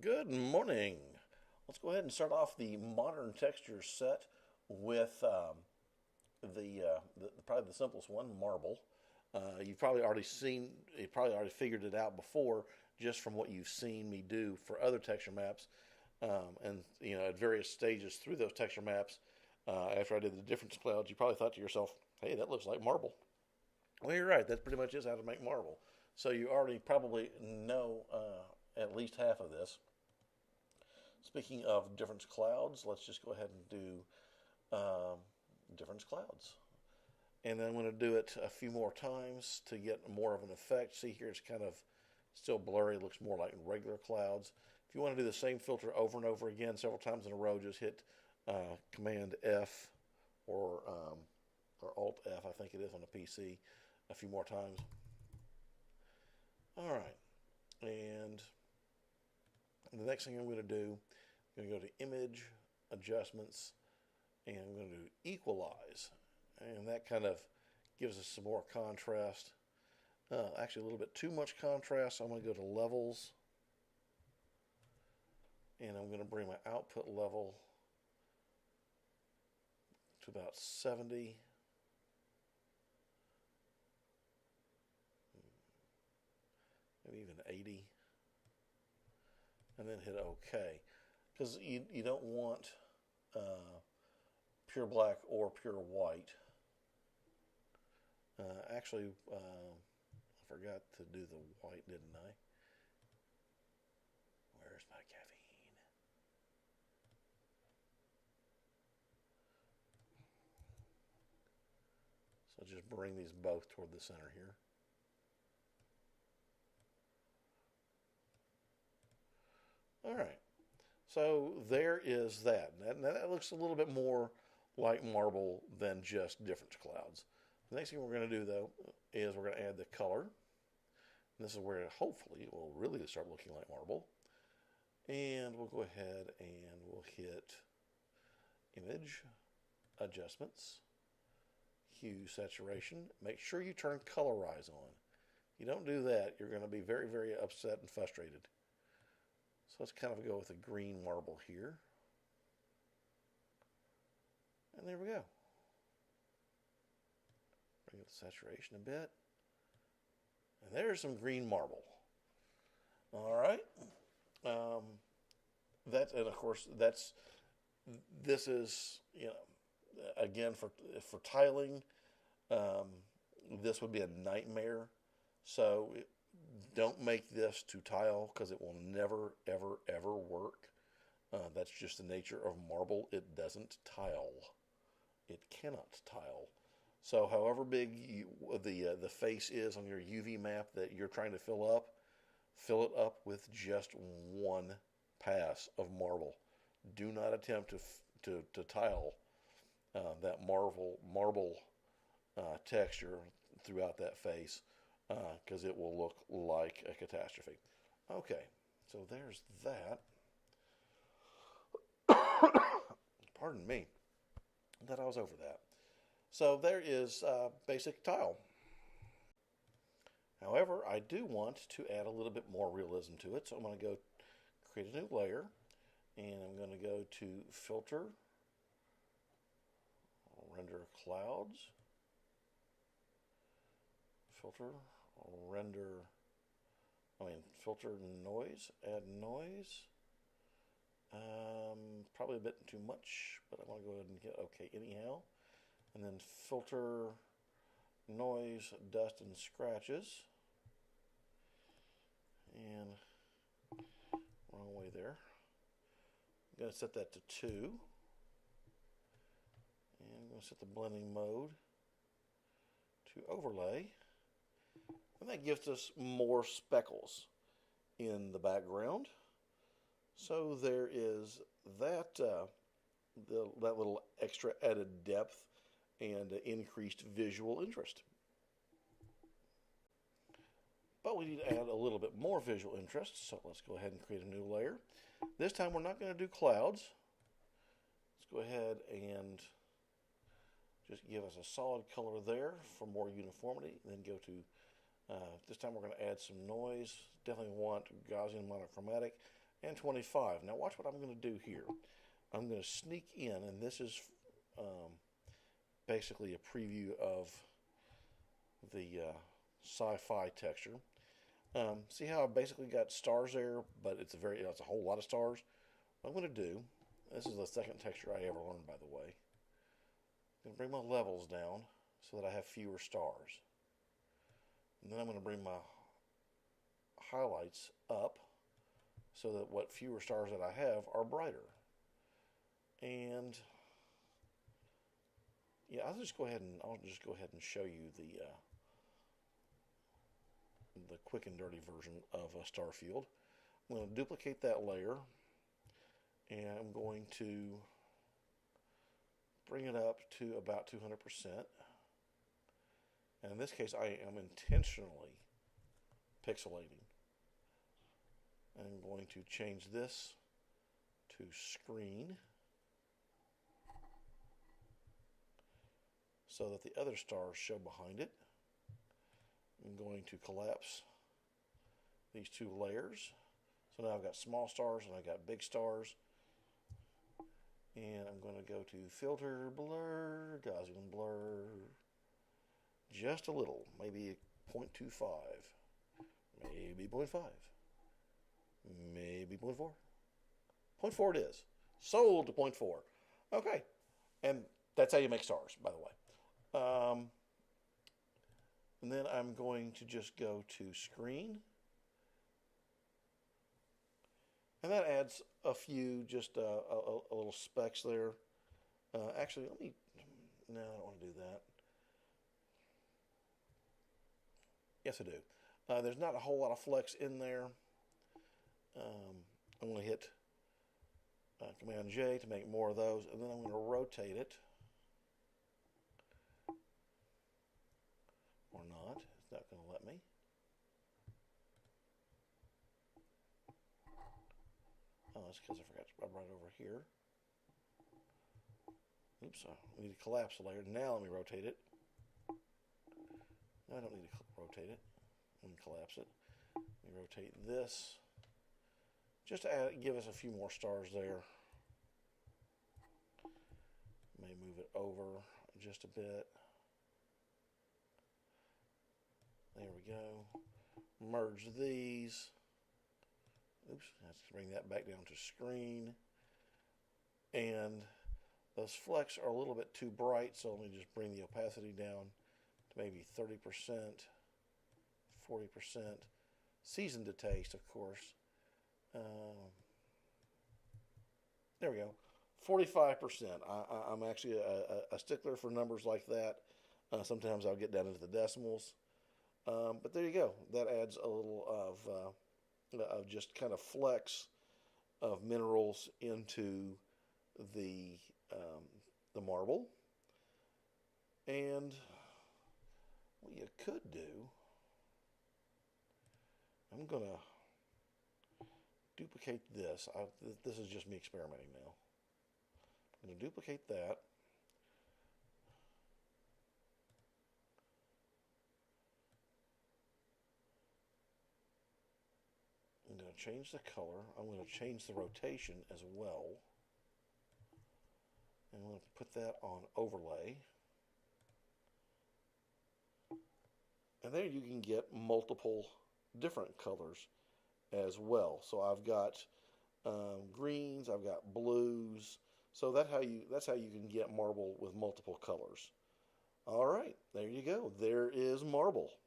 Good morning. Let's go ahead and start off the modern texture set with probably the simplest one, marble. You've probably already seen, you probably already figured it out before, just from what you've seen me do for other texture maps, and at various stages through those texture maps. After I did the difference clouds, you probably thought to yourself, "Hey, that looks like marble." Well, you're right. That pretty much is how to make marble. So you already probably know at least half of this. Speaking of difference clouds, let's just go ahead and do difference clouds. And then I'm going to do it a few more times to get more of an effect. See here, it's kind of still blurry. It looks more like regular clouds. If you want to do the same filter over and over again several times in a row, just hit Command F or Alt F, I think it is on the PC, a few more times. All right. And the next thing I'm going to do, I'm going to go to Image, Adjustments, and I'm going to do Equalize. And that kind of gives us some more contrast. Actually, a little bit too much contrast. I'm going to go to Levels, and I'm going to bring my output level to about 70. Maybe even 80. And then hit OK. Because you don't want pure black or pure white. Actually, I forgot to do the white, didn't I? Where's my caffeine? So just bring these both toward the center here. All right. So there is that. Now that looks a little bit more like marble than just difference clouds. The next thing we're going to do, though, is we're going to add the color. And this is where hopefully it will really start looking like marble. And we'll go ahead and we'll hit Image, Adjustments, Hue, Saturation. Make sure you turn Colorize on. If you don't do that, you're going to be very, very upset and frustrated. So let's kind of go with a green marble here. And there we go. Bring up the saturation a bit. And there's some green marble. All right. And of course, this is, again, for tiling, this would be a nightmare. So don't make this to tile because it will never, ever, ever work. That's just the nature of marble. It doesn't tile. It cannot tile. So however big the face is on your UV map that you're trying to fill it up with just one pass of marble. Do not attempt to tile that marble texture throughout that face because it will look like a catastrophe. Okay, so there's that. Pardon me, that I was over that. So there is basic tile. However, I do want to add a little bit more realism to it, so I'm going to go create a new layer, and I'm going to go to Filter, Render Clouds, Filter, Filter Noise, add noise. Probably a bit too much, but I'm going to go ahead and hit OK anyhow. And then Filter, Noise, Dust, and Scratches. And wrong way there. I'm going to set that to 2. And I'm going to set the blending mode to overlay. And that gives us more speckles in the background. So there is that, that little extra added depth and increased visual interest. But we need to add a little bit more visual interest, so let's go ahead and create a new layer. This time we're not going to do clouds. Let's go ahead and just give us a solid color there for more uniformity. And then go to, this time we're going to add some noise. Definitely want Gaussian monochromatic. and 25. Now watch what I'm going to do here. I'm going to sneak in, and this is basically a preview of the sci-fi texture. See how I basically got stars there, but it's a whole lot of stars. What I'm going to do, this is the second texture I ever learned, by the way. I'm going to bring my levels down so that I have fewer stars. And then I'm going to bring my highlights up so that what fewer stars that I have are brighter. And yeah, I'll just go ahead and show you the quick and dirty version of a star field. I'm going to duplicate that layer, and I'm going to bring it up to about 200%. And in this case, I am intentionally pixelating. I'm going to change this to screen so that the other stars show behind it. I'm going to collapse these two layers. So now I've got small stars and I've got big stars. And I'm going to go to filter, blur, Gaussian blur, just a little, maybe 0.25, maybe 0.5, maybe 0.4. 0.4 it is. Sold to 0.4. Okay. And that's how you make stars, by the way. And then I'm going to just go to screen. And that adds a few, just a little specks there. Actually, no, I don't want to do that. Yes, I do. There's not a whole lot of flex in there. I'm going to hit Command J to make more of those, and then I'm going to rotate it. Or not. It's not going to let me. Oh, that's because I forgot to rub right over here. Oops, I need to collapse the layer. Now let me rotate it. No, I don't need to rotate it. Let me collapse it. Let me rotate this. Just to give us a few more stars there. May move it over just a bit. There we go. Merge these. Oops, let's bring that back down to screen. And those flecks are a little bit too bright, so let me just bring the opacity down to maybe 30%, 40%. Seasoned to taste, of course. There we go. 45%. I'm actually a stickler for numbers like that. Sometimes I'll get down into the decimals. But there you go. That adds a little of just kind of flecks of minerals into the marble. And what you could do, I'm going to duplicate this. This is just me experimenting now. I'm going to duplicate that. I'm going to change the color. I'm going to change the rotation as well. And I'm going to put that on overlay. And there you can get multiple different colors as well. So I've got greens, I've got blues. So that's how you can get marble with multiple colors. All right, there you go. There is marble.